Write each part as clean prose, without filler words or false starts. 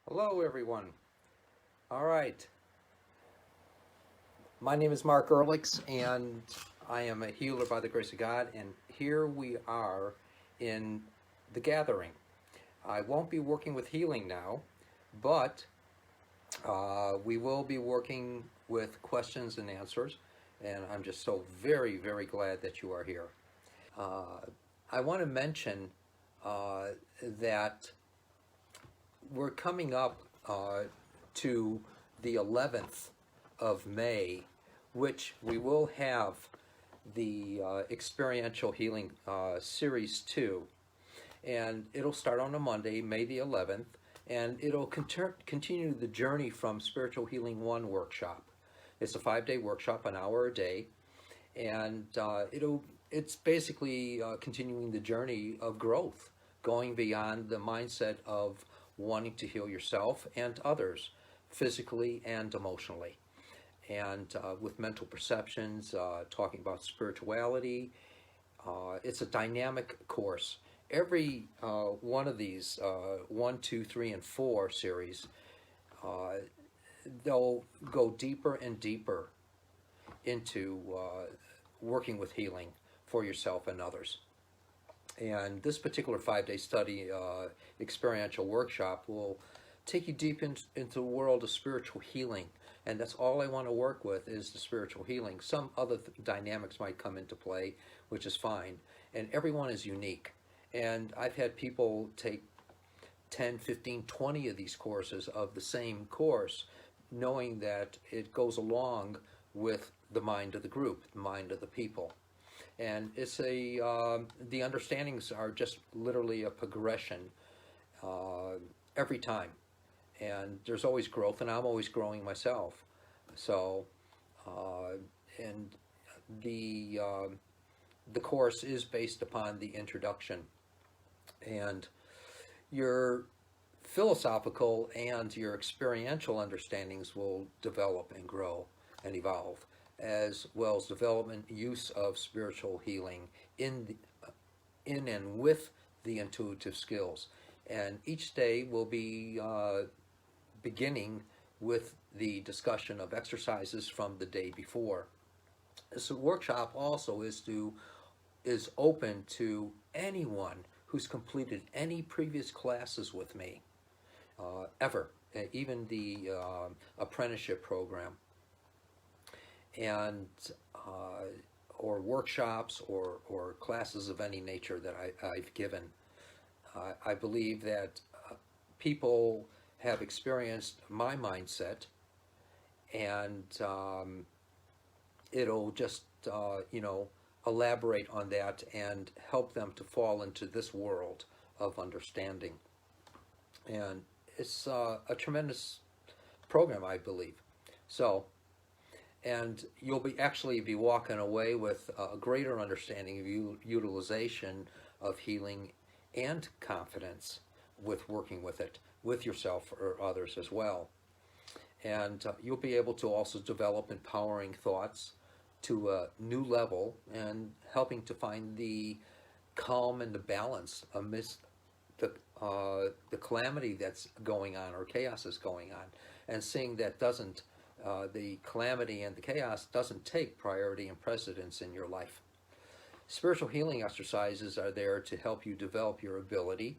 Hello, everyone. All right. My name is Mark Ehrlichs, and I am a healer by the grace of God. And here we are in the gathering. I won't be working with healing now, but we will be working with questions and answers. And I'm just so very, very glad that you are here. I want to mention uh, that we're coming up to the 11th of May, which we will have the Experiential Healing Series 2. And it'll start on a Monday, May the 11th, and it'll continue the journey from Spiritual Healing 1 workshop. It's a 5-day workshop, an hour a day, and it's basically continuing the journey of growth, going beyond the mindset of wanting to heal yourself and others, physically and emotionally, and with mental perceptions, talking about spirituality. It's a dynamic course. Every one of these 1, 2, 3, and 4 series, uh, they'll go deeper and deeper into working with healing for yourself and others. And this particular 5-day study experiential workshop will take you deep into the world of spiritual healing. And that's all I want to work with is the spiritual healing. Some other dynamics might come into play, which is fine. And everyone is unique. And I've had people take 10, 15, 20 of these courses of the same course, knowing that it goes along with the mind of the group, the mind of the people. And it's the understandings are just literally a progression uh, every time. And there's always growth, and I'm always growing myself. So, uh, and the, uh, the course is based upon the introduction. And your philosophical and your experiential understandings will develop and grow and evolve, as well as development use of spiritual healing in in and with the intuitive skills. And each day will be beginning with the discussion of exercises from the day before. This workshop also is open to anyone who's completed any previous classes with me ever, even the apprenticeship program, and or workshops or classes of any nature that I've given. I believe that people have experienced my mindset, and it'll just elaborate on that and help them to fall into this world of understanding. And it's a tremendous program, I believe. So, and you'll be actually be walking away with a greater understanding of utilization of healing and confidence with working with it with yourself or others as well. And you'll be able to also develop empowering thoughts to a new level and helping to find the calm and the balance amidst the calamity that's going on or chaos is going on, and seeing that doesn't the calamity and the chaos doesn't take priority and precedence in your life. Spiritual healing exercises are there to help you develop your ability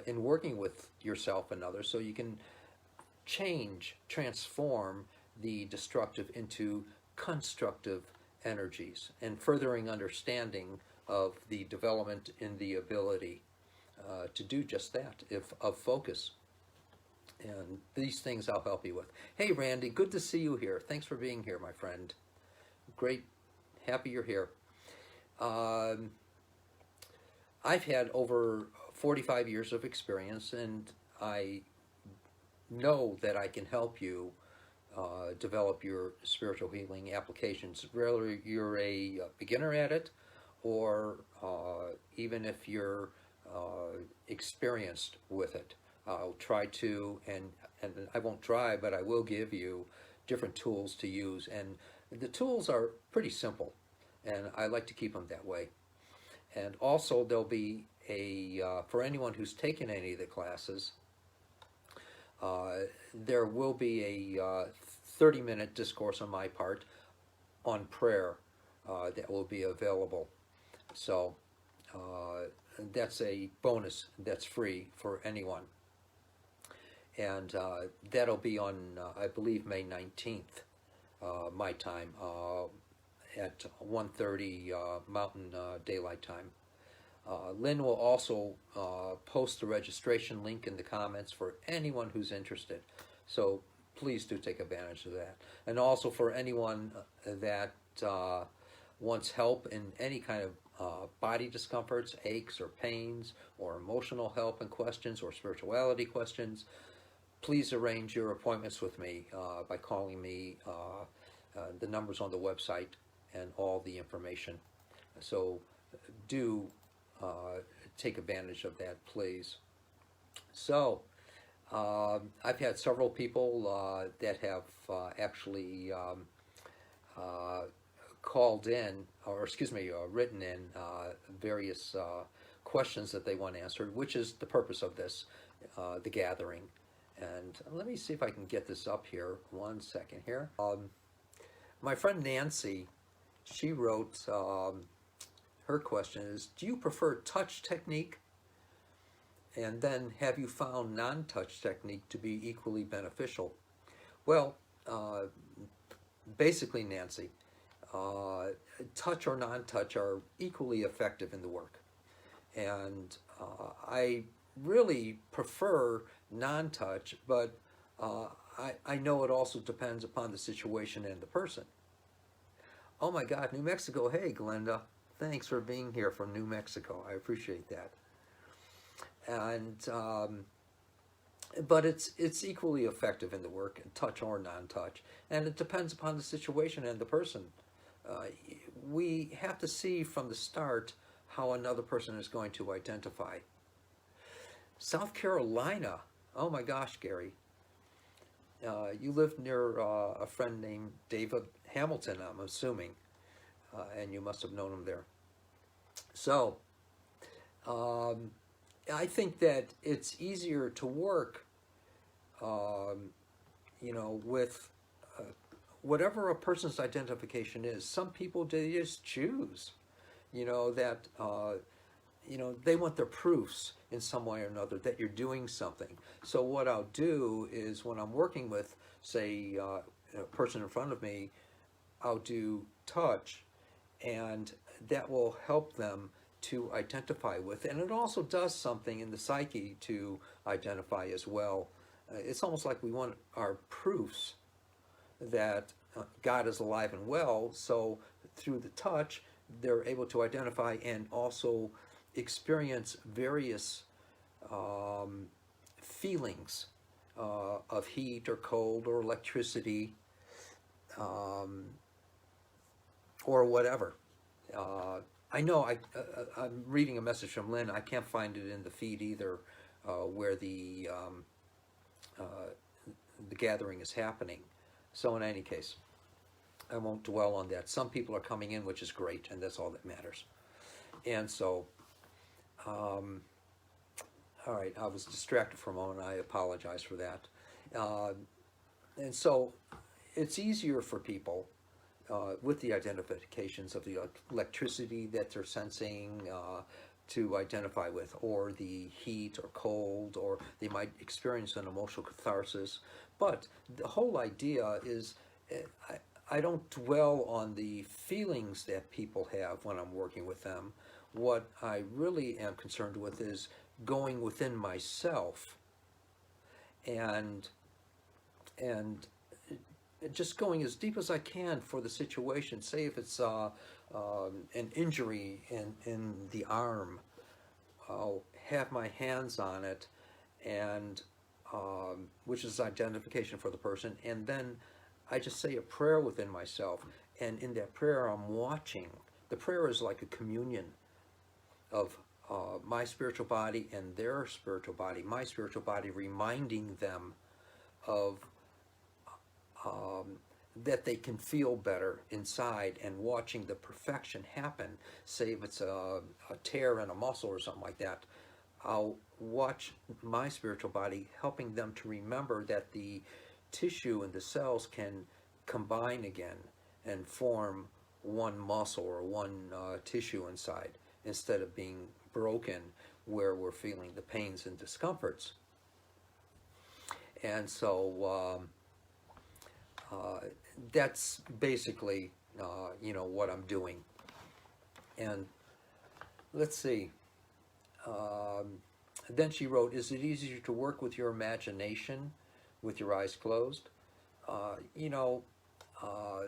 in working with yourself and others, so you can transform the destructive into constructive energies, and furthering understanding of the development in the ability to do just that, if of focus. And these things I'll help you with. Hey, Randy, good to see you here. Thanks for being here, my friend. Great, happy you're here. Um, I've had over 45 years of experience, and I know that I can help you develop your spiritual healing applications, whether you're a beginner at it or even if you're experienced with it. I'll try to, and I won't try, but I will give you different tools to use. And the tools are pretty simple, and I like to keep them that way. And also, there'll be for anyone who's taken any of the classes, There will be a 30-minute discourse on my part on prayer that will be available. So that's a bonus that's free for anyone. And that'll be on, I believe, May 19th, my time, at 1:30 Mountain Daylight Time. Lynn will also post the registration link in the comments for anyone who's interested. So please do take advantage of that. And also for anyone that wants help in any kind of body discomforts, aches or pains, or emotional help and questions, or spirituality questions, please arrange your appointments with me by calling me. The numbers on the website and all the information. So do take advantage of that, please. So I've had several people that have actually called in, or excuse me, written in various questions that they want answered, which is the purpose of this, the gathering. And let me see if I can get this up here. 1 second here. My friend Nancy, she wrote, her question is, do you prefer touch technique? And then, have you found non-touch technique to be equally beneficial? Well, basically, Nancy, touch or non-touch are equally effective in the work. And I really prefer non-touch, but I know it also depends upon the situation and the person. Oh my God, New Mexico. Hey, Glenda. Thanks for being here from New Mexico. I appreciate that. And but it's equally effective in the work, touch or non-touch, and it depends upon the situation and the person. We have to see from the start how another person is going to identify. South Carolina. Oh my gosh, Gary. You live near a friend named David Hamilton, I'm assuming, and you must have known him there. So, I think that it's easier to work, with whatever a person's identification is. Some people, they just choose, that, they want their proofs in some way or another that you're doing something. So what I'll do is when I'm working with, say, a person in front of me, I'll do touch, and that will help them to identify with. And it also does something in the psyche to identify as well. It's almost like we want our proofs that God is alive and well, so through the touch, they're able to identify and also experience various feelings of heat or cold or electricity, or whatever. I know I'm reading a message from Lynn. I can't find it in the feed either, where the gathering is happening. So in any case, I won't dwell on that. Some people are coming in, which is great, and that's all that matters. And so, all right, I was distracted for a moment. I apologize for that. And so it's easier for people with the identifications of the electricity that they're sensing to identify with, or the heat or cold, or they might experience an emotional catharsis. But the whole idea is, I don't dwell on the feelings that people have when I'm working with them. What I really am concerned with is going within myself and just going as deep as I can for the situation. Say if it's an injury in the arm, I'll have my hands on it, and which is identification for the person, and then I just say a prayer within myself, and in that prayer I'm watching. The prayer is like a communion of my spiritual body and their spiritual body, my spiritual body reminding them of that they can feel better inside, and watching the perfection happen. Say if it's a tear in a muscle or something like that, I'll watch my spiritual body helping them to remember that the tissue and the cells can combine again and form one muscle or one tissue inside instead of being broken where we're feeling the pains and discomforts. And so that's basically, what I'm doing. And let's see. Then she wrote, is it easier to work with your imagination with your eyes closed? Uh, you know, uh,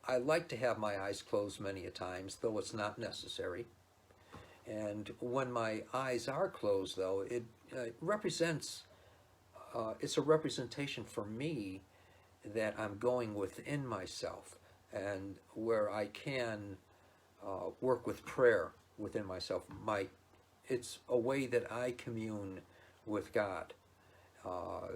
I like to have my eyes closed many a times, though it's not necessary. And when my eyes are closed, though, it represents, it's a representation for me that I'm going within myself and where I can work with prayer within myself. It's a way that I commune with God. Uh,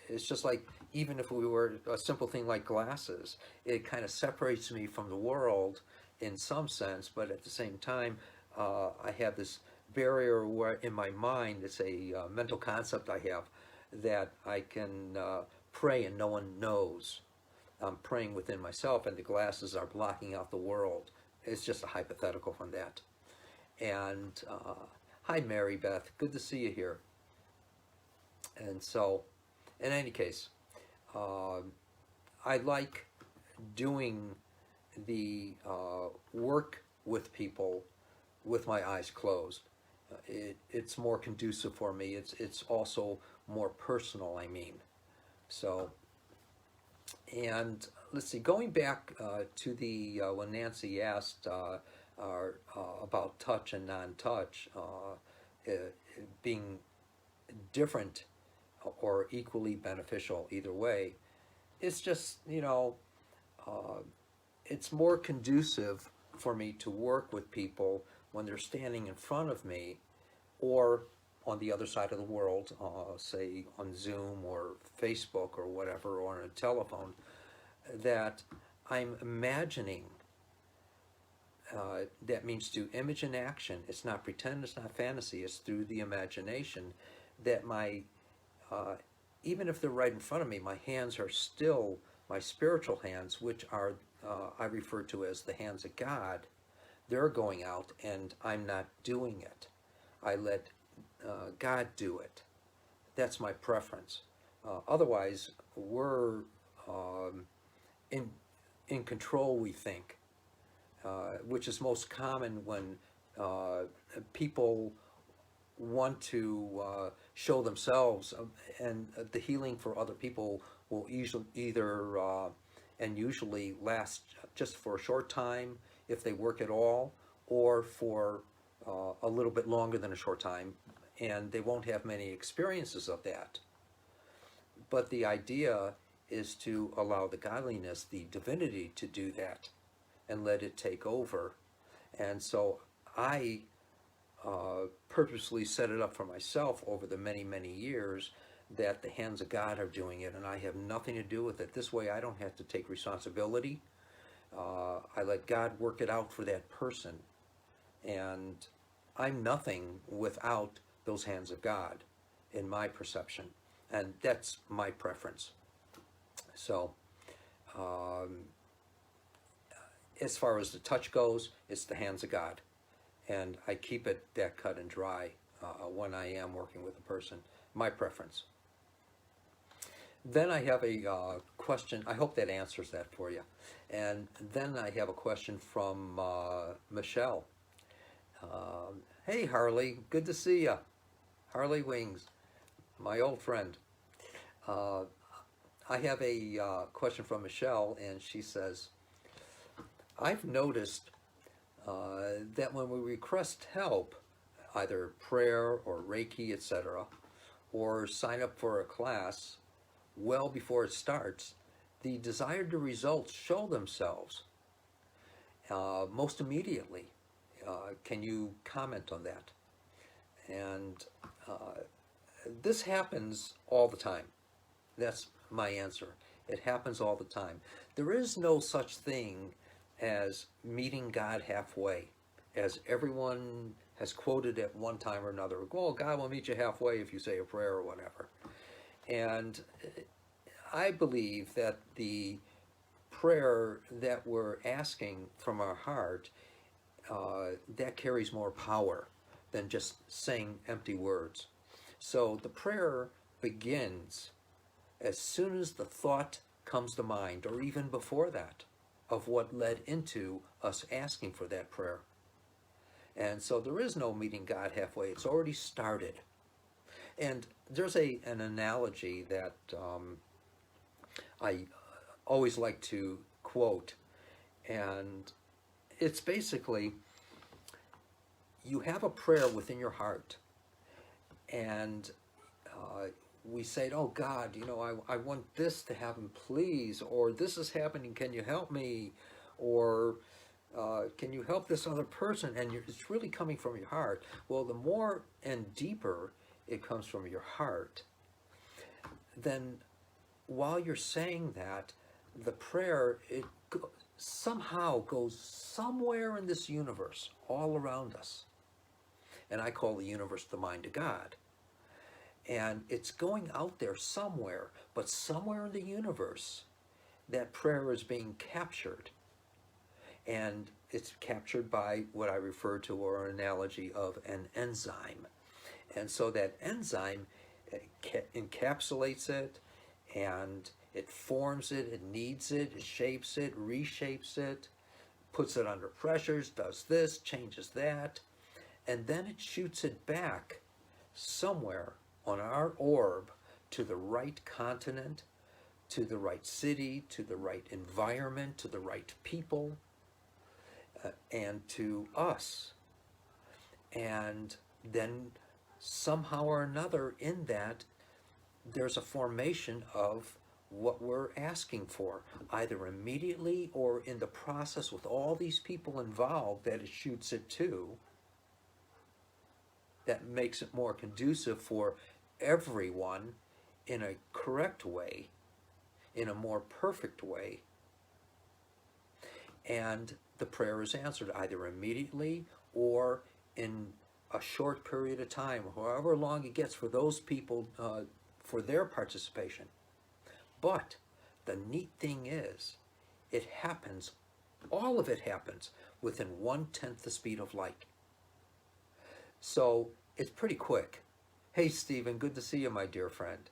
it's just like, even if we were a simple thing like glasses, it kind of separates me from the world in some sense, but at the same time, I have this barrier where in my mind, it's a mental concept I have that I can pray and no one knows. I'm praying within myself and the glasses are blocking out the world. It's just a hypothetical from that. And hi, Mary Beth. Good to see you here. And so, in any case, uh, I like doing the work with people with my eyes closed. It's more conducive for me. It's also more personal, I mean. So, and let's see, going back to the when Nancy asked about touch and non-touch being different or equally beneficial either way, it's just, uh, it's more conducive for me to work with people when they're standing in front of me or on the other side of the world, say on Zoom or Facebook or whatever, or on a telephone, that I'm imagining. That means to image in action. It's not pretend, it's not fantasy, it's through the imagination that uh, even if they're right in front of me, my hands are still my spiritual hands, which are, I refer to as the hands of God. They're going out and I'm not doing it. I let God do it. That's my preference. Otherwise, we're um, in in control. We think, which is most common when uh, people want to show themselves, and the healing for other people will either and usually last just for a short time if they work at all, or for a little bit longer than a short time, and they won't have many experiences of that. But the idea is to allow the godliness, the divinity, to do that and let it take over. And so I purposely set it up for myself over the many, many years that the hands of God are doing it and I have nothing to do with it. This way I don't have to take responsibility. I let God work it out for that person. And I'm nothing without those hands of God in my perception. And that's my preference. So, um, as far as the touch goes, it's the hands of God. And I keep it that cut and dry when I am working with a person. My preference. Then I have a question. I hope that answers that for you. And then I have a question from Michelle. Hey, Harley. Good to see you. Harley Wings, my old friend. Uh, I have a question from Michelle, and she says, I've noticed that when we request help, either prayer or Reiki, etc., or sign up for a class well before it starts, the desired results show themselves most immediately. Can you comment on that? And this happens all the time. That's my answer. It happens all the time. There is no such thing as meeting God halfway. as everyone has quoted at one time or another. Well, God will meet you halfway if you say a prayer or whatever. And I believe that the prayer that we're asking from our heart, that carries more power than just saying empty words. So the prayer begins as soon as the thought comes to mind, or even before that, of what led into us asking for that prayer. And so there is no meeting God halfway. It's already started. And there's an analogy that I always like to quote, and it's basically, you have a prayer within your heart, and we say, oh God, I want this to happen, please, or this is happening, can you help me, or can you help this other person? And it's really coming from your heart. Well, the more and deeper it comes from your heart, then while you're saying that, the prayer, somehow goes somewhere in this universe, all around us. And I call the universe the mind of God. And it's going out there somewhere, but somewhere in the universe, that prayer is being captured. And it's captured by what I refer to, or an analogy of an enzyme. And so that enzyme encapsulates it, and it forms it, it kneads it, it shapes it, reshapes it, puts it under pressures, does this, changes that, and then it shoots it back somewhere on our orb to the right continent, to the right city, to the right environment, to the right people, and to us. And then somehow or another in that, there's a formation of what we're asking for, either immediately or in the process with all these people involved that it shoots it to, that makes it more conducive for everyone in a correct way, in a more perfect way. And the prayer is answered either immediately or in a short period of time, however long it gets for those people, for their participation. But the neat thing is, it happens, all of it happens within 1/10 the speed of light. So it's pretty quick. Hey Stephen, good to see you, my dear friend.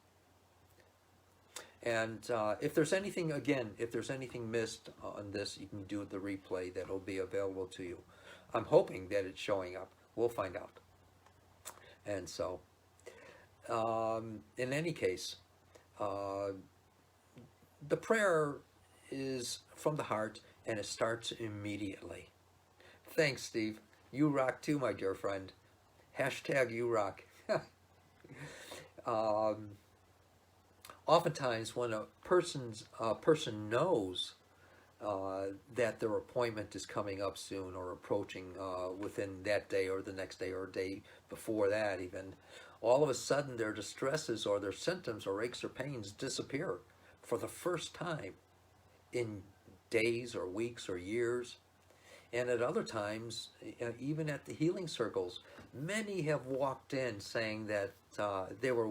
And if there's anything, again, if there's anything missed on this, you can do the replay that'll be available to you. I'm hoping that it's showing up. We'll find out. And so, in any case, the prayer is from the heart, and it starts immediately. Thanks, Steve. You rock too, my dear friend. Hashtag you rock. Oftentimes, when a person knows that their appointment is coming up soon, or approaching within that day or the next day or day before that even, all of a sudden their distresses or their symptoms or aches or pains disappear for the first time in days or weeks or years. And at other times, even at the healing circles, many have walked in saying that they were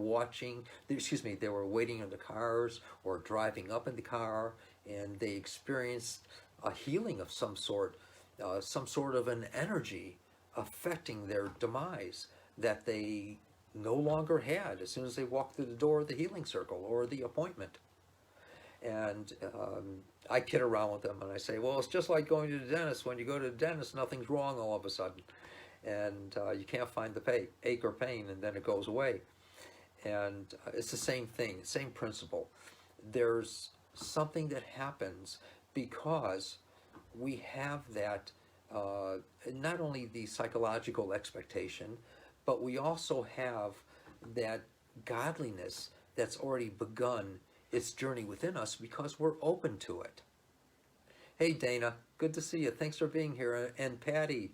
they were waiting in the cars or driving up in the car, and they experienced a healing of some sort of an energy affecting their demise that they no longer had as soon as they walked through the door of the healing circle or the appointment. And I kid around with them and I say, well, it's just like going to the dentist. When you go to the dentist, nothing's wrong all of a sudden. And you can't find the ache or pain, and then it goes away. And it's the same thing, same principle. There's something that happens because we have that, not only the psychological expectation, but we also have that godliness that's already begun its journey within us because we're open to it. Hey Dana, good to see you. Thanks for being here. And Patty,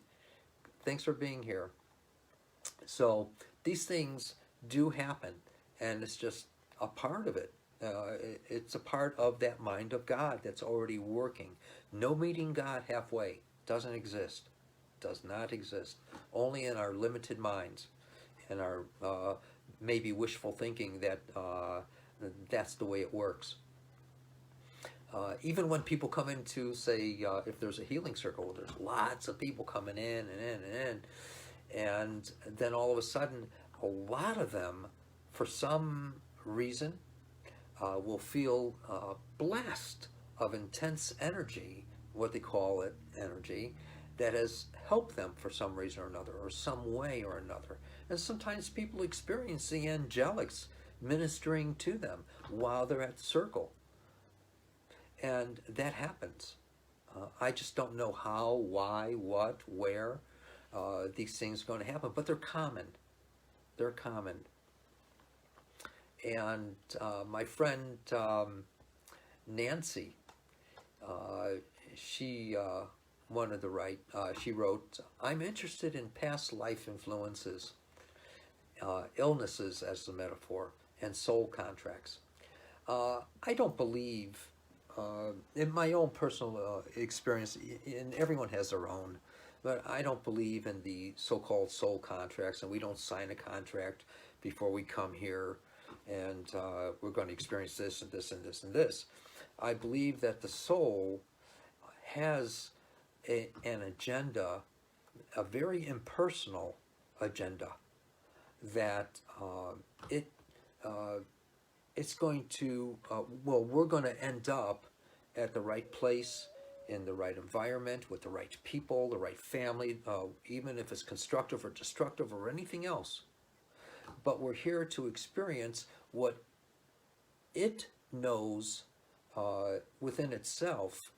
thanks for being here. So these things do happen, and it's just a part of it. It's a part of that mind of God that's already working. No meeting God halfway. Doesn't exist. does not exist. Only in our limited minds and our maybe wishful thinking that that's the way it works. Even when people come in to say, if there's a healing circle, there's lots of people coming in and in and in, and then all of a sudden, a lot of them, for some reason, will feel blessed of intense energy, what they call it energy, that has helped them for some reason or another, or some way or another. And sometimes people experience the angelics ministering to them while they're at the circle. And that happens. I just don't know how, why, what, where these things are going to happen, but they're common. They're common. And my friend Nancy, she wanted to write, she wrote, "I'm interested in past life influences, illnesses as the metaphor, and soul contracts. I don't believe, in my own personal experience, and everyone has their own, but I don't believe in the so-called soul contracts, and we don't sign a contract before we come here, and we're going to experience this and this and this and this. I believe that the soul has an agenda, a very impersonal agenda, that it's going to, we're going to end up at the right place, in the right environment, with the right people, the right family, even if it's constructive or destructive or anything else. But we're here to experience what it knows within itself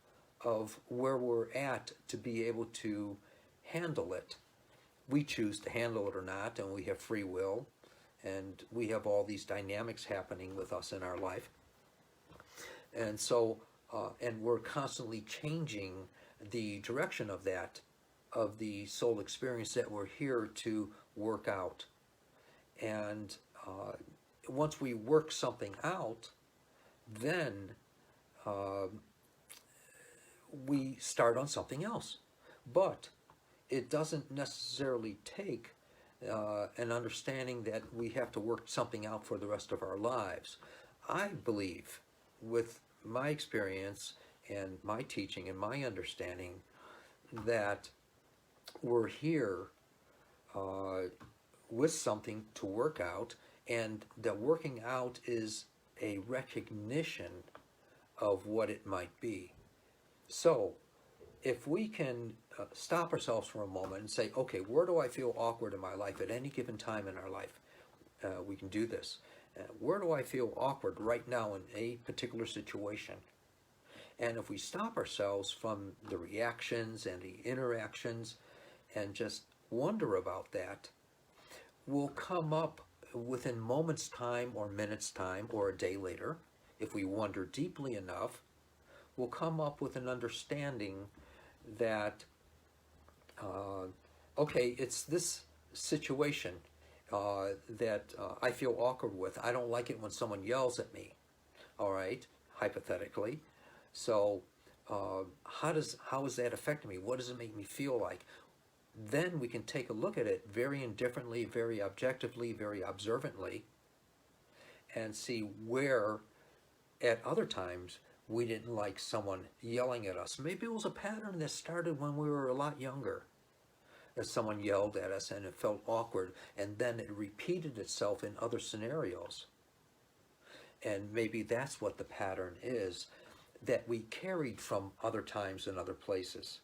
of where we're at to be able to handle it. We choose to handle it or not, and we have free will, and we have all these dynamics happening with us in our life. And so, and we're constantly changing the direction of that, of the soul experience that we're here to work out. And once we work something out, then we start on something else. But it doesn't necessarily take an understanding that we have to work something out for the rest of our lives. I believe, with my experience and my teaching and my understanding, that we're here with something to work out, and that working out is a recognition of what it might be. So if we can stop ourselves for a moment and say, okay, where do I feel awkward in my life at any given time in our life? We can do this. Where do I feel awkward right now in a particular situation? And if we stop ourselves from the reactions and the interactions and just wonder about that, we'll come up within moments' time or minutes' time or a day later, if we wonder deeply enough, we'll come up with an understanding that, okay, it's this situation that I feel awkward with. I don't like it when someone yells at me, all right, hypothetically. So how is that affecting me? What does it make me feel like? Then we can take a look at it very indifferently, very objectively, very observantly, and see where at other times we didn't like someone yelling at us. Maybe it was a pattern that started when we were a lot younger, that someone yelled at us and it felt awkward, and then it repeated itself in other scenarios. And maybe that's what the pattern is that we carried from other times and other places,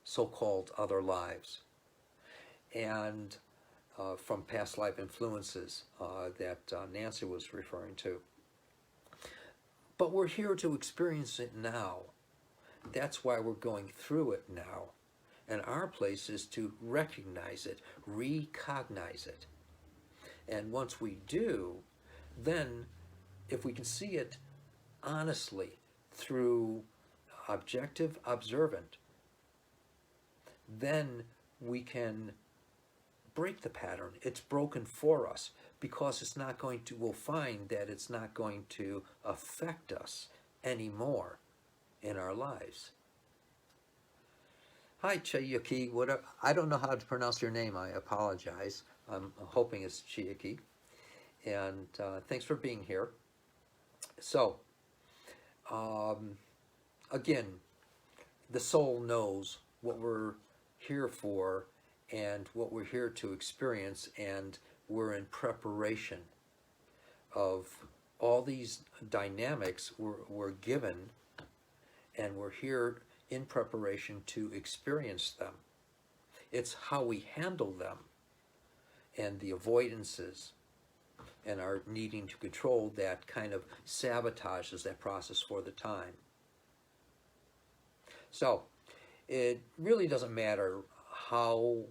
so-called other lives, and from past life influences that Nancy was referring to. But we're here to experience it now. That's why we're going through it now. And our place is to recognize it, recognize it. And once we do, then if we can see it honestly through objective observant, then we can break the pattern. It's broken for us because it's not going to, we'll find that it's not going to affect us anymore in our lives. Hi, Chayuki. Whatever. I don't know how to pronounce your name. I apologize. I'm hoping it's Chiyuki. And thanks for being here. So, um, again, the soul knows what we're here for and what we're here to experience, and we're in preparation of all these dynamics we're given, and we're here in preparation to experience them. It's how we handle them and the avoidances and our needing to control that kind of sabotages that process for the time. So it really doesn't matter how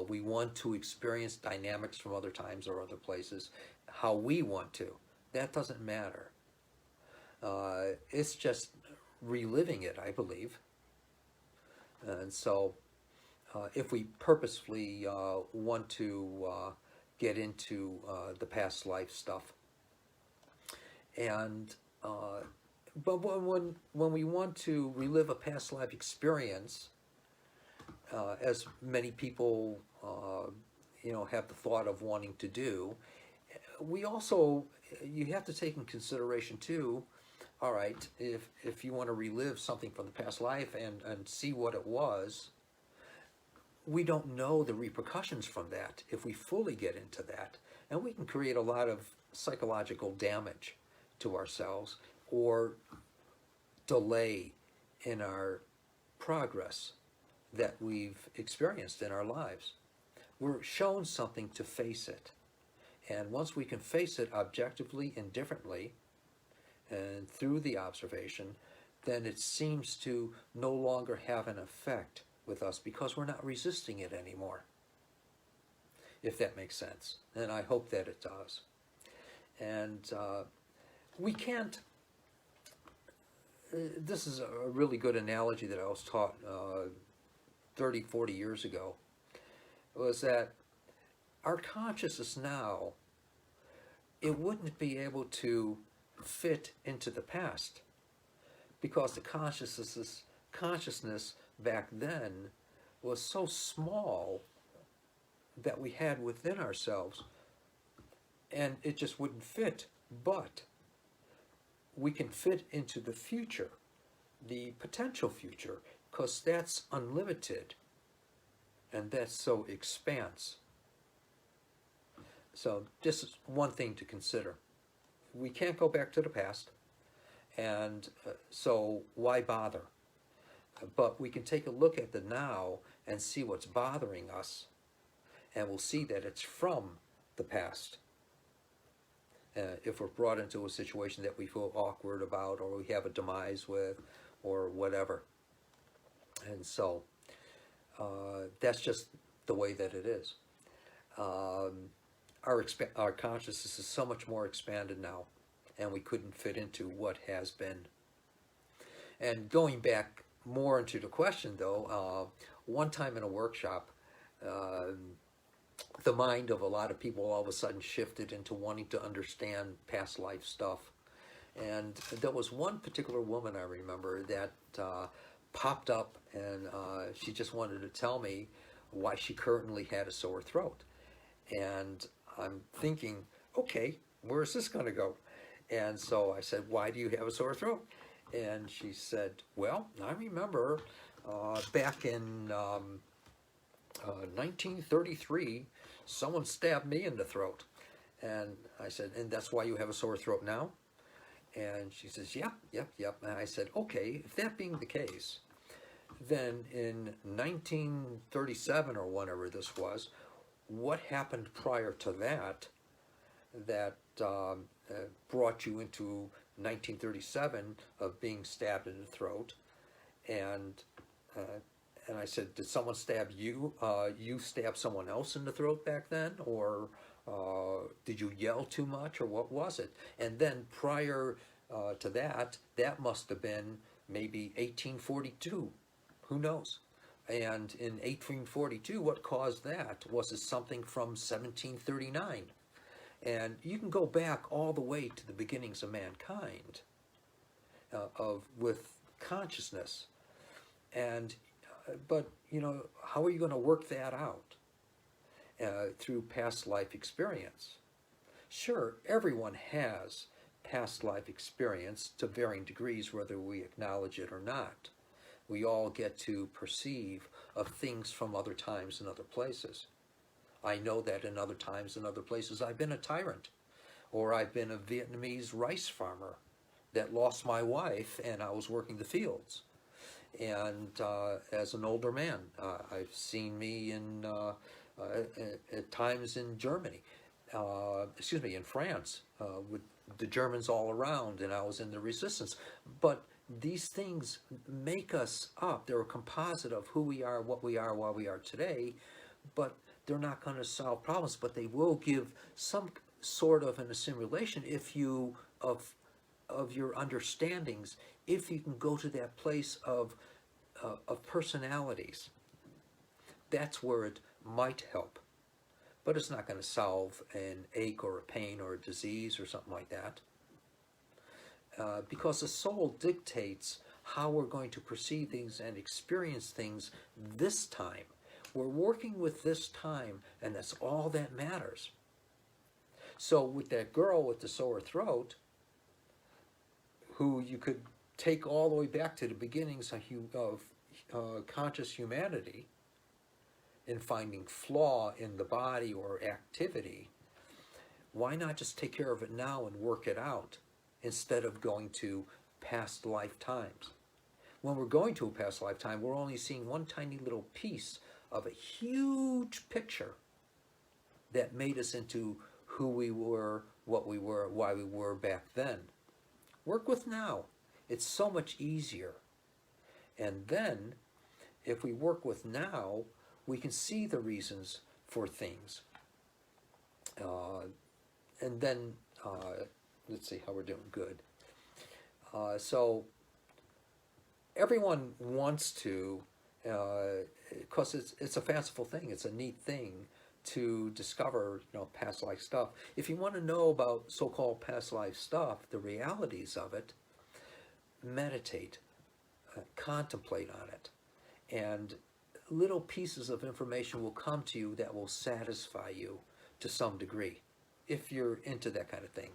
we want to experience dynamics from other times or other places, how we want to. That doesn't matter. It's just reliving it, I believe. And so if we purposefully want to get into the past life stuff, and but when we want to relive a past life experience, as many people have the thought of wanting to do, we also, you have to take in consideration too. All right, if you want to relive something from the past life and see what it was, we don't know the repercussions from that if we fully get into that, and we can create a lot of psychological damage to ourselves or delay in our progress that we've experienced in our lives. We're shown something to face it. And once we can face it objectively and differently, and through the observation, then it seems to no longer have an effect with us because we're not resisting it anymore. If that makes sense. And I hope that it does. And we can't, this is a really good analogy that I was taught 30, 40 years ago, was that our consciousness now, it wouldn't be able to fit into the past because the consciousness back then was so small that we had within ourselves, and it just wouldn't fit. But we can fit into the future, the potential future, because that's unlimited and that's so expanse. So this is one thing to consider. We can't go back to the past, and so why bother? But we can take a look at the now and see what's bothering us, and we'll see that it's from the past. If we're brought into a situation that we feel awkward about, or we have a demise with, or whatever. And so that's just the way that it is. Our consciousness is so much more expanded now, and we couldn't fit into what has been. And going back more into the question, though, one time in a workshop, the mind of a lot of people all of a sudden shifted into wanting to understand past life stuff. And there was one particular woman I remember that popped up, and she just wanted to tell me why she currently had a sore throat. And I'm thinking, okay, where is this going to go? And so I said, why do you have a sore throat? And she said, well, I remember back in 1933, someone stabbed me in the throat. And I said, and that's why you have a sore throat now? And she says, yep. And I said, okay, if that being the case, then in 1937 or whenever this was, what happened prior to that brought you into 1937 of being stabbed in the throat? And I said, did someone stab you? You stabbed someone else in the throat back then? Or did you yell too much? Or what was it? And then prior to that, that must have been maybe 1842. Who knows? And in 1842, what caused that? Was it something from 1739? And you can go back all the way to the beginnings of mankind, with consciousness. And but how are you going to work that out through past life experience? Sure, everyone has past life experience to varying degrees, whether we acknowledge it or not. We all get to perceive of things from other times and other places. I know that in other times and other places I've been a tyrant, or I've been a Vietnamese rice farmer that lost my wife and I was working the fields. And as an older man, I've seen me at times in Germany, in France, with the Germans all around, and I was in the resistance. But these things make us up. They're a composite of who we are, what we are, why we are today, but they're not going to solve problems, but they will give some sort of an assimilation of your understandings, if you can go to that place of personalities. That's where it might help, but it's not going to solve an ache or a pain or a disease or something like that, because the soul dictates how we're going to perceive things and experience things this time. We're working with this time, and that's all that matters. So with that girl with the sore throat, who you could take all the way back to the beginnings of conscious humanity, in finding flaw in the body or activity, why not just take care of it now and work it out instead of going to past lifetimes? When we're going to a past lifetime, we're only seeing one tiny little piece of a huge picture that made us into who we were, what we were, why we were back then. Work with now. It's so much easier. And then, if we work with now, we can see the reasons for things. And then, let's see how we're doing. Good. So, everyone wants to, because it's a fanciful thing, it's a neat thing to discover, past life stuff. If you want to know about so-called past life stuff, the realities of it, meditate, contemplate on it, and little pieces of information will come to you that will satisfy you to some degree, if you're into that kind of thing.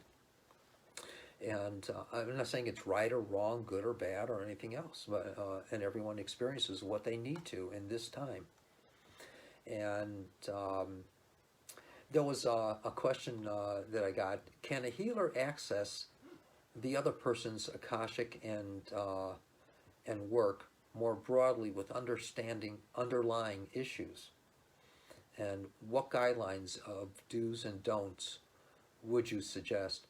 And I'm not saying it's right or wrong, good or bad, or anything else, but and everyone experiences what they need to in this time. And there was a question that I got: can a healer access the other person's akashic and work more broadly with understanding underlying issues? And what guidelines of do's and don'ts would you suggest?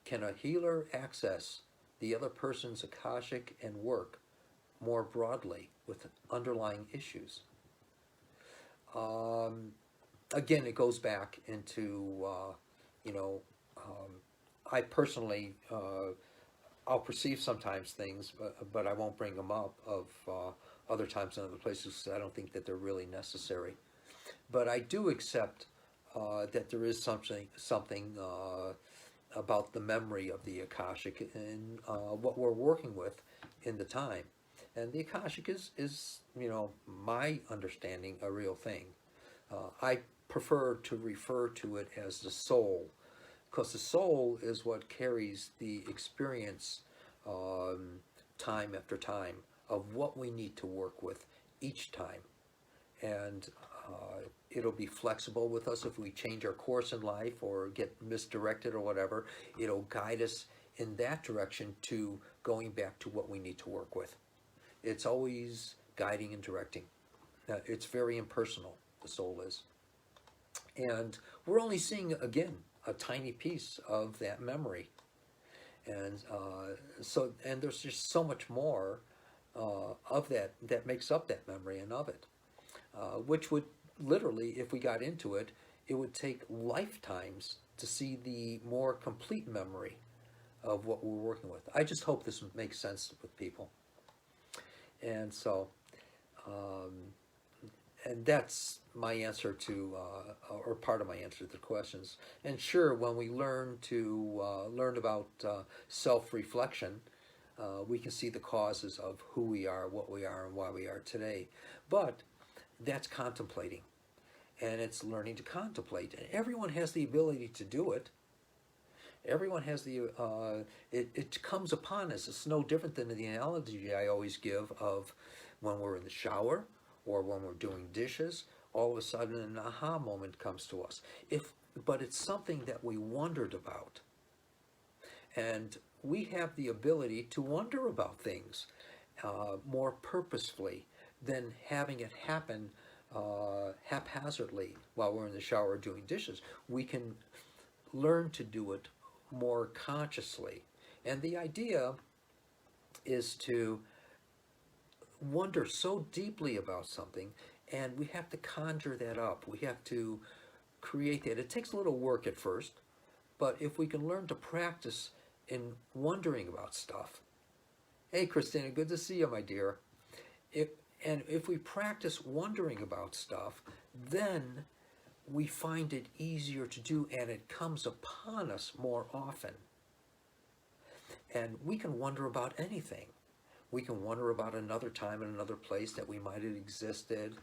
Can a healer access the other person's akashic and work more broadly with underlying issues? Again, it goes back into, I personally, I'll perceive sometimes things, but I won't bring them up of other times and other places. I don't think that they're really necessary. But I do accept that there is something about the memory of the Akashic and what we're working with in the time. And the Akashic is my understanding, a real thing. I prefer to refer to it as the soul, because the soul is what carries the experience time after time of what we need to work with each time. And it'll be flexible with us if we change our course in life or get misdirected or whatever. It'll guide us in that direction to going back to what we need to work with. It's always guiding and directing. It's very impersonal, the soul is. And we're only seeing, again, a tiny piece of that memory. And and there's just so much more of that makes up that memory and of it. Which would literally, if we got into it, it would take lifetimes to see the more complete memory of what we're working with. I just hope this makes sense with people. And so, and that's my answer to, or part of my answer to the questions. And sure, when we learn about self-reflection, we can see the causes of who we are, what we are, and why we are today. But that's contemplating, and it's learning to contemplate. And everyone has the ability to do it. Everyone has it comes upon us. It's no different than the analogy I always give of when we're in the shower or when we're doing dishes. All of a sudden an aha moment comes to us. But it's something that we wondered about. And we have the ability to wonder about things more purposefully than having it happen haphazardly while we're in the shower doing dishes. We can learn to do it more consciously. And the idea is to wonder so deeply about something, and we have to conjure that up. We have to create that. It takes a little work at first, but if we can learn to practice in wondering about stuff. Hey, Christina, good to see you, my dear. If we practice wondering about stuff, then we find it easier to do, and it comes upon us more often. And we can wonder about anything. We can wonder about another time and another place that we might have existed,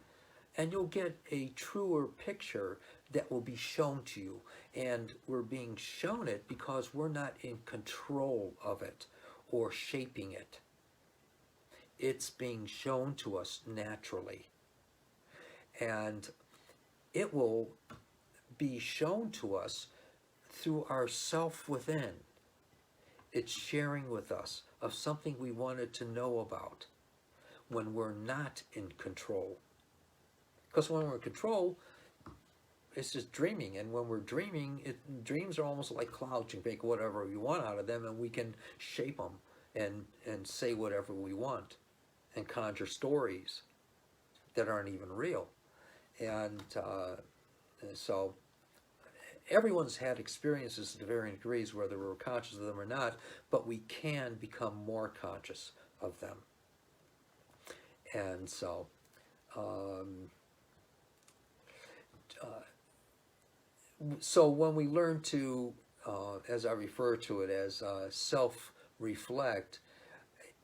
and you'll get a truer picture that will be shown to you. And we're being shown it because we're not in control of it or shaping it. It's being shown to us naturally. And it will be shown to us through our self within. It's sharing with us of something we wanted to know about when we're not in control. Because when we're in control, it's just dreaming. And when we're dreaming, dreams are almost like clouds. You can make whatever you want out of them, and we can shape them and say whatever we want and conjure stories that aren't even real. And so everyone's had experiences to varying degrees, whether we're conscious of them or not, but we can become more conscious of them. And so so when we learn to, as I refer to it as self-reflect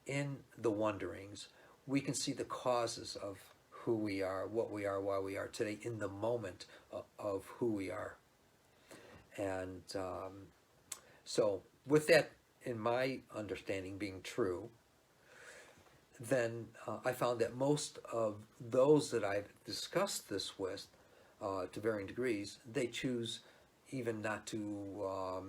in the wonderings, we can see the causes of who we are, what we are, why we are today, in the moment of who we are. And so with that, in my understanding, being true, then I found that most of those that I've discussed this with, to varying degrees, they choose even not to,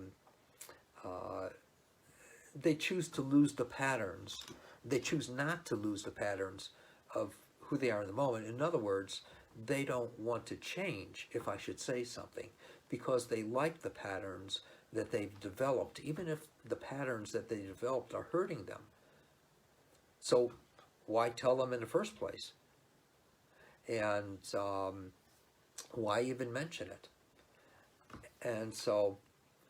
they choose to lose the patterns. They choose not to lose the patterns of who they are in the moment. In other words, they don't want to change, if I should say something, because they like the patterns that they've developed, even if the patterns that they developed are hurting them. So why tell them in the first place? And why even mention it? And so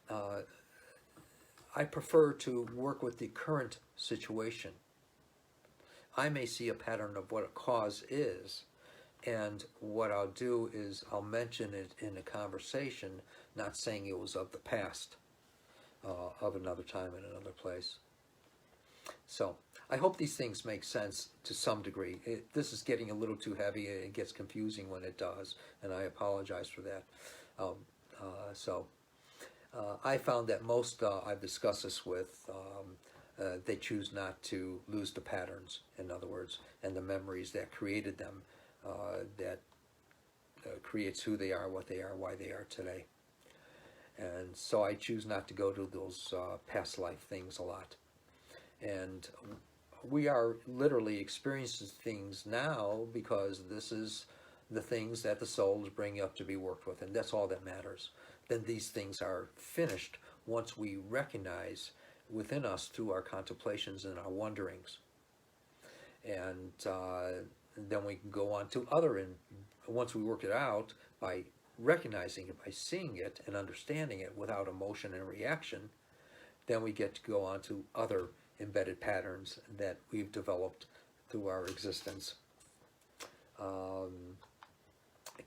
I prefer to work with the current situation. I may see a pattern of what a cause is, and what I'll do is I'll mention it in a conversation, not saying it was of the past, of another time in another place. So I hope these things make sense to some degree. This is getting a little too heavy. It gets confusing when it does, and I apologize for that. I found that most I've discussed this with, they choose not to lose the patterns, in other words, and the memories that created them, that creates who they are, what they are, why they are today. And so I choose not to go to those past life things a lot. And we are literally experiencing things now because this is the things that the soul is bringing up to be worked with, and that's all that matters. Then these things are finished once we recognize within us through our contemplations and our wonderings. And then we can go on to other, once we work it out by recognizing it, by seeing it and understanding it without emotion and reaction, then we get to go on to other embedded patterns that we've developed through our existence.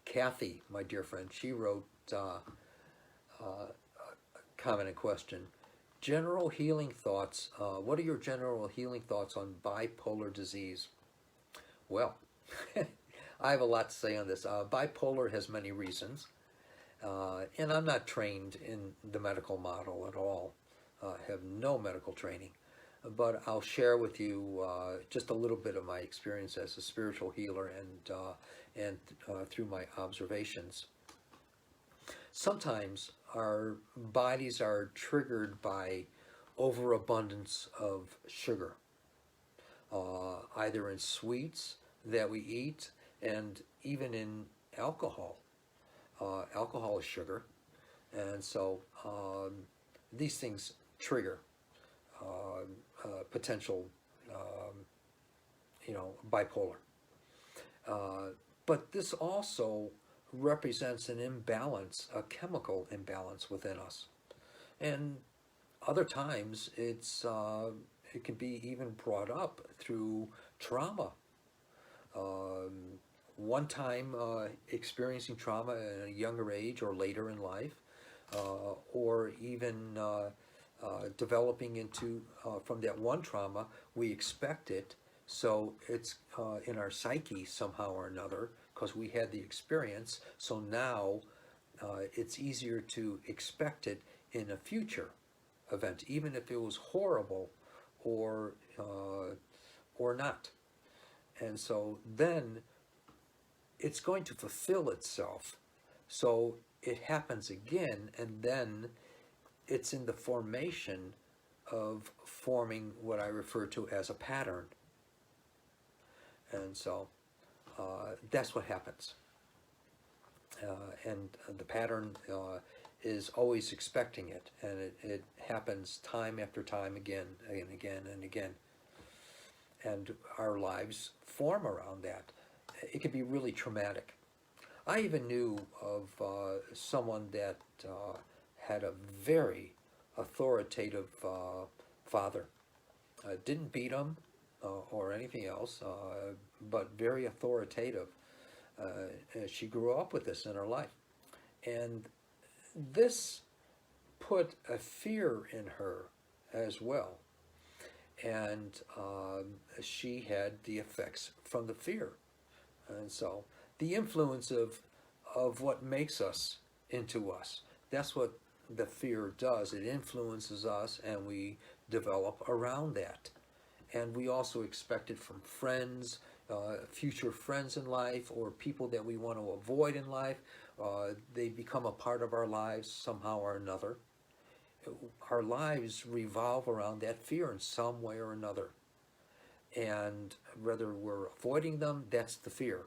Kathy, my dear friend, she wrote a comment and question: General healing thoughts. What are your general healing thoughts on bipolar disease? Well, I have a lot to say on this. Bipolar has many reasons, and I'm not trained in the medical model at all. Have no medical training, but I'll share with you just a little bit of my experience as a spiritual healer and through my observations. Sometimes our bodies are triggered by overabundance of sugar, either in sweets that we eat and even in alcohol. Alcohol is sugar, and so these things trigger potential, bipolar. But this also represents an imbalance, a chemical imbalance within us. And other times it can be even brought up through trauma. One time experiencing trauma at a younger age or later in life, or even developing into, from that one trauma, we expect it, so it's in our psyche somehow or another, because we had the experience, so now it's easier to expect it in a future event, even if it was horrible or not. And so then it's going to fulfill itself. So it happens again, and then it's in the formation of forming what I refer to as a pattern. And so that's what happens. And the pattern is always expecting it, and it happens time after time, again and again and again. And our lives form around that. It can be really traumatic. I even knew of someone that had a very authoritative father. Didn't beat him or anything else, but very authoritative. She grew up with this in her life. And this put a fear in her as well. And she had the effects from the fear. And so the influence of what makes us into us, that's what the fear does. It influences us, and we develop around that. And we also expect it from friends, future friends in life, or people that we want to avoid in life. They become a part of our lives somehow or another. Our lives revolve around that fear in some way or another. And whether we're avoiding them, that's the fear.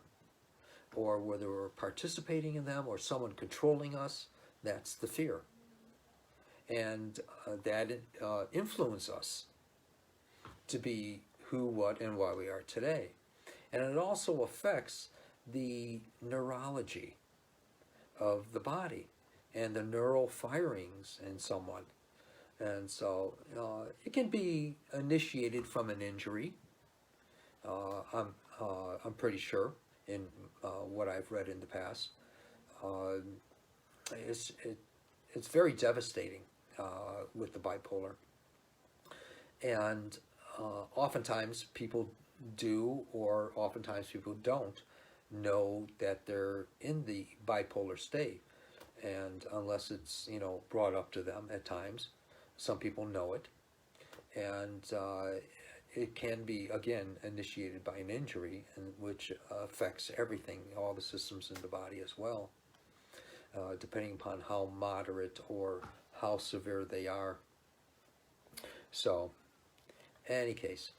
Or whether we're participating in them, or someone controlling us, that's the fear. And that influences us to be who, what, and why we are today. And it also affects the neurology of the body and the neural firings in someone. And so it can be initiated from an injury. I'm pretty sure in what I've read in the past. It's very devastating with the bipolar. And oftentimes people do, or oftentimes people don't know that they're in the bipolar state. And unless it's, brought up to them at times, some people know it. And it can be, again, initiated by an injury, which affects everything, all the systems in the body as well, depending upon how moderate or how severe they are. So, in any case,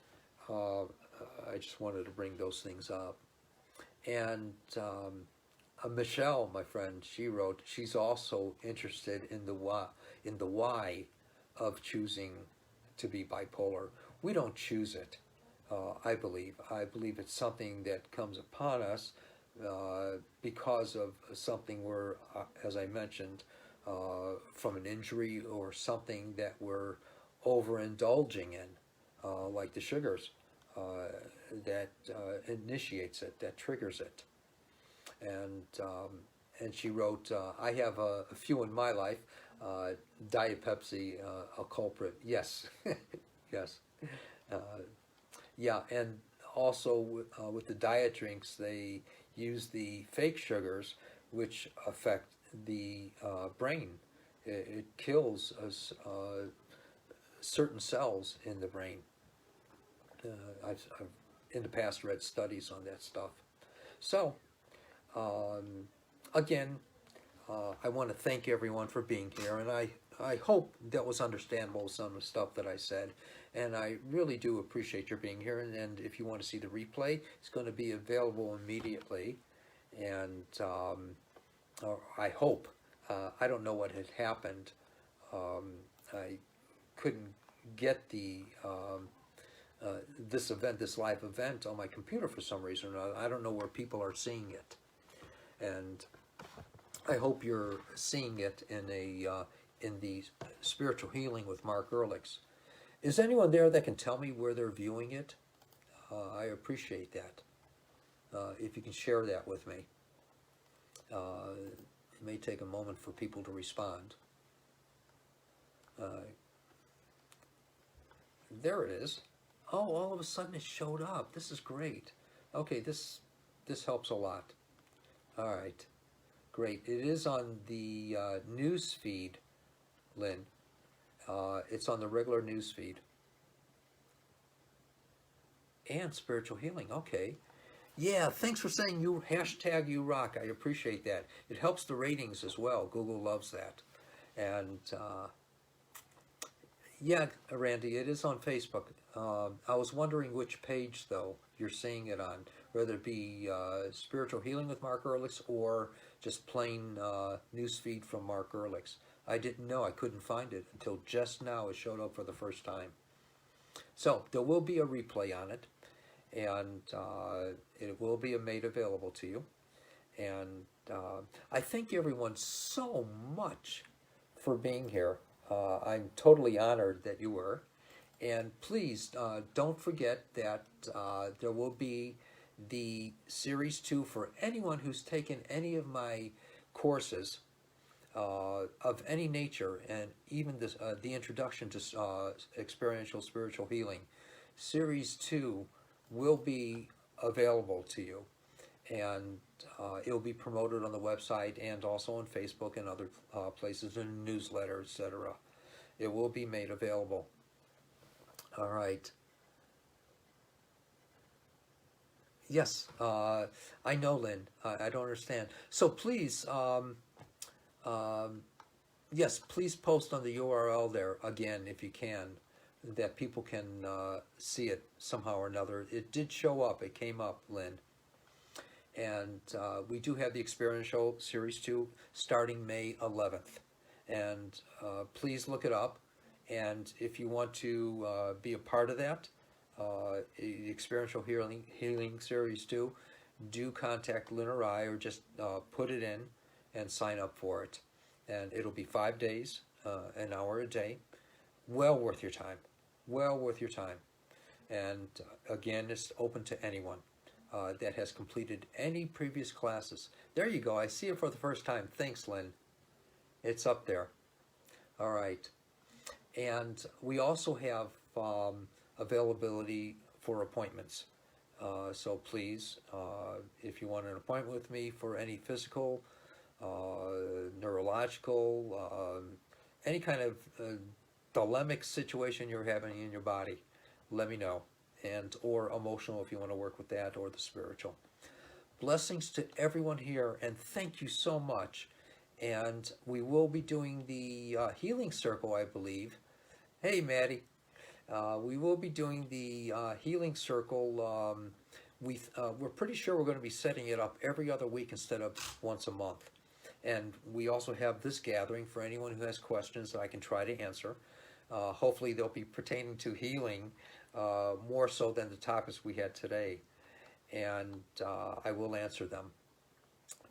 I just wanted to bring those things up. And Michelle, my friend, she wrote, she's also interested in the why of choosing to be bipolar. We don't choose it, I believe. I believe it's something that comes upon us because of something we're, as I mentioned, from an injury or something that we're overindulging in, like the sugars, that initiates it, that triggers it. and she wrote, I have a few in my life. Diet Pepsi, a culprit. Yes, yes. Uh, yeah, and also with the diet drinks, they use the fake sugars, which affect the brain. It kills us, certain cells in the brain. I've in the past read studies on that stuff. So, um, again, I want to thank everyone for being here, and I hope that was understandable, some of the stuff that I said. And I really do appreciate your being here. And if you want to see the replay, it's going to be available immediately. And or I hope. I don't know what had happened. I couldn't get the this live event on my computer for some reason. I don't know where people are seeing it. And I hope you're seeing it in the Spiritual Healing with Mark Ehrlichs. Is anyone there that can tell me where they're viewing it? I appreciate that. If you can share that with me. It may take a moment for people to respond. There it is. Oh, all of a sudden it showed up. This is great. Okay, this helps a lot. All right. Great. It is on the news feed, Lynn. It's on the regular news feed. And Spiritual Healing. Okay. Yeah, thanks for saying you #you rock. I appreciate that. It helps the ratings as well. Google loves that. And yeah, Randy, it is on Facebook. I was wondering which page, though, you're seeing it on, whether it be Spiritual Healing with Mark Ehrlichs or just plain newsfeed from Mark Ehrlichs. I didn't know. I couldn't find it until just now it showed up for the first time. So there will be a replay on it, and it will be made available to you. And I thank everyone so much for being here. I'm totally honored that you were. And please don't forget that there will be the Series 2 for anyone who's taken any of my courses of any nature, and even this, the Introduction to Experiential Spiritual Healing. Series 2 will be available to you, and it'll be promoted on the website and also on Facebook and other places, in a newsletter, etc. It will be made available. All right. Yes, I know, Lynn. I don't understand. So please, yes, please post on the URL there again if you can, that people can see it somehow or another. It did show up. It came up, Lynn. And we do have the Experiential Series 2 starting May 11th. And please look it up. And if you want to be a part of that, the Experiential Healing Series 2, do contact Lynn or I, or just put it in and sign up for it. And it'll be 5 days, an hour a day. Well worth your time. Well worth your time. And again, it's open to anyone that has completed any previous classes. There you go. I see it for the first time. Thanks, Lynn. It's up there. All right. And we also have availability for appointments. So please, if you want an appointment with me for any physical, neurological, any kind of dilemmic situation you're having in your body, let me know. And or emotional, if you want to work with that, or the spiritual. Blessings to everyone here, and thank you so much. And we will be doing the healing circle, I believe. Hey, Maddie. We will be doing the healing circle. We're pretty sure we're going to be setting it up every other week instead of once a month. And we also have this gathering for anyone who has questions that I can try to answer. Hopefully they'll be pertaining to healing more so than the topics we had today. And I will answer them.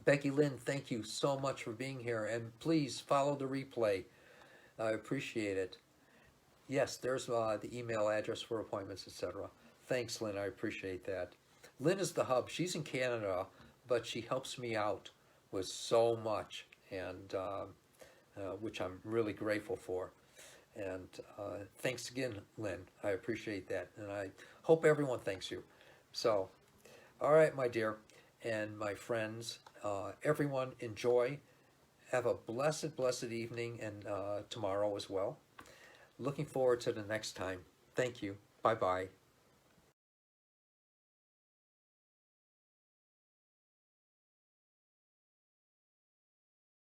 Becky Lynn, thank you so much for being here. And please follow the replay. I appreciate it. Yes, there's the email address for appointments, etc. Thanks, Lynn. I appreciate that. Lynn is the hub. She's in Canada, but she helps me out was so much, and which I'm really grateful for. And thanks again, Lynn. I appreciate that, and I hope everyone thanks you. So, all right, my dear, and my friends, everyone enjoy. Have a blessed evening, and tomorrow as well. Looking forward to the next time. Thank you. Bye-bye.